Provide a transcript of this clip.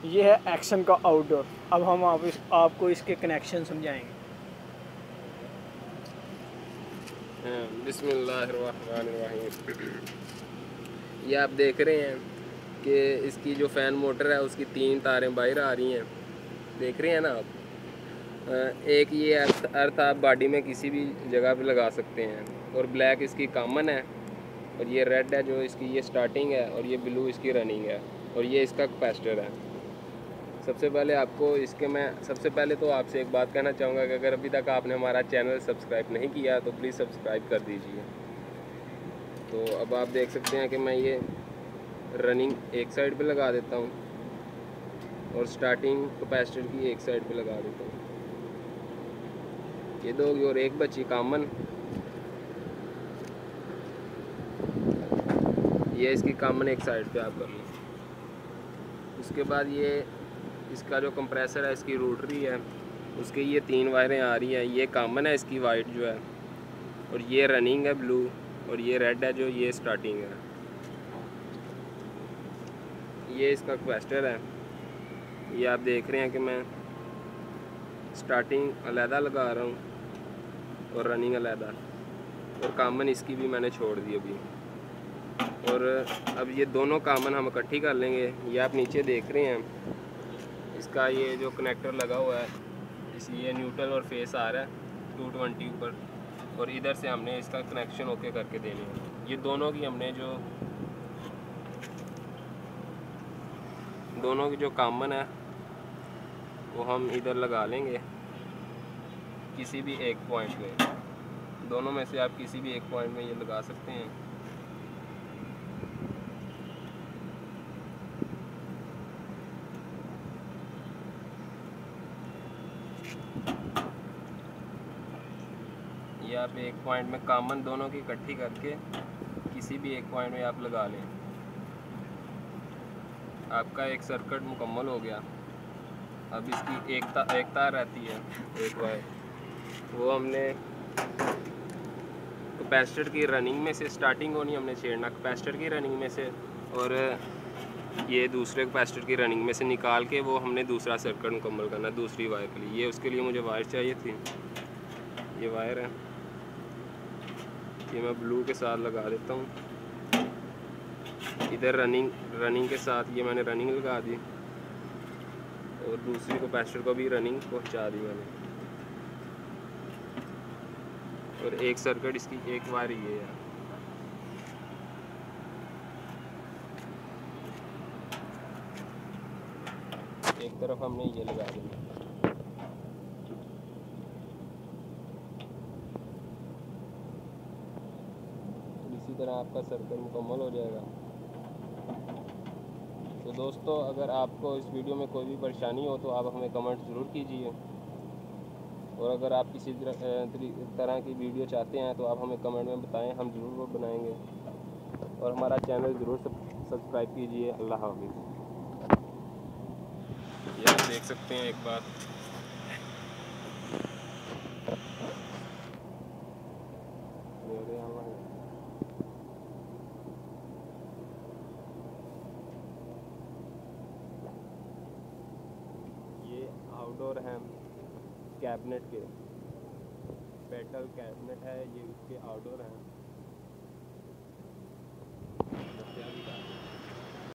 ये है एक्शन का आउटडोर। अब हम आपको इसके कनेक्शन समझाएंगे। बिस्मिल्लाहिर्रहमानिर्रहीम। ये आप देख रहे हैं कि इसकी जो फ़ैन मोटर है उसकी 3 तारें बाहर आ रही हैं, देख रहे हैं ना आप। एक ये अर्थ आप बॉडी में किसी भी जगह पे लगा सकते हैं, और ब्लैक इसकी कॉमन है, और ये रेड है जो इसकी ये स्टार्टिंग है, और ये ब्लू इसकी रनिंग है, और ये इसका कैपेसिटर है। सबसे पहले तो आपसे एक बात कहना चाहूँगा कि अगर अभी तक आपने हमारा चैनल सब्सक्राइब नहीं किया तो प्लीज़ सब्सक्राइब कर दीजिए। तो अब आप देख सकते हैं कि मैं ये रनिंग एक साइड पे लगा देता हूँ और स्टार्टिंग कैपेसिटर की एक साइड पे लगा देता हूँ। ये 2 होगी और एक बची कॉमन। ये इसकी कॉमन एक साइड पे आप कर लें। उसके बाद ये इसका जो कंप्रेसर है, इसकी रोटरी है, उसके ये 3 वायरें आ रही हैं। ये कॉमन है इसकी वाइट जो है, और ये रनिंग है ब्लू, और ये रेड है जो ये स्टार्टिंग है। ये इसका कैपेसिटर है। ये आप देख रहे हैं कि मैं स्टार्टिंग अलहदा लगा रहा हूँ और रनिंग अलहदा, और कॉमन इसकी भी मैंने छोड़ दी अभी। और अब ये दोनों कॉमन हम इकट्ठी कर लेंगे। ये आप नीचे देख रहे हैं, इसका ये जो कनेक्टर लगा हुआ है, ये न्यूट्रल और फेस आ रहा है 220 ऊपर, और इधर से हमने इसका कनेक्शन ओके करके देने हैं। ये दोनों की जो कॉमन है वो हम इधर लगा लेंगे किसी भी एक पॉइंट में। दोनों में से आप किसी भी एक पॉइंट में ये लगा सकते हैं। ये आप एक पॉइंट में कॉमन दोनों की इकट्ठी करके किसी भी एक पॉइंट में आप लगा लें। आपका एक सर्किट मुकम्मल हो गया। अब इसकी एक तार रहती है, एक वायर, वो हमने कैपेसिटर की रनिंग में से स्टार्टिंग को नहीं हमने छेड़ना, कैपेसिटर की रनिंग में से, और ये दूसरे कैपेसिटर की रनिंग में से निकाल के वो हमने दूसरा सर्किट मुकम्मल करना दूसरी वायर के लिए। ये उसके लिए मुझे वायर चाहिए थी। ये वायर है, ये मैं ब्लू के साथ लगा देता हूँ। इधर रनिंग के साथ ये मैंने रनिंग लगा दी, और दूसरी कैपेसिटर को भी रनिंग पहुँचा दी मैंने। और एक सर्किट इसकी एक वायर ये है। एक तरफ हमने ये लगा दिया। इसी तरह आपका सर्किट मुकम्मल हो जाएगा। तो दोस्तों, अगर आपको इस वीडियो में कोई भी परेशानी हो तो आप हमें कमेंट ज़रूर कीजिए, और अगर आप किसी तरह की वीडियो चाहते हैं तो आप हमें कमेंट में बताएं, हम ज़रूर वो बनाएंगे। और हमारा चैनल ज़रूर सब्सक्राइब कीजिए। अल्लाह हाफ़िज़। ये आप देख सकते हैं एक बात, ये आउटडोर हैं कैबिनेट के, पेटल कैबिनेट है, ये उसके आउटडोर हैं।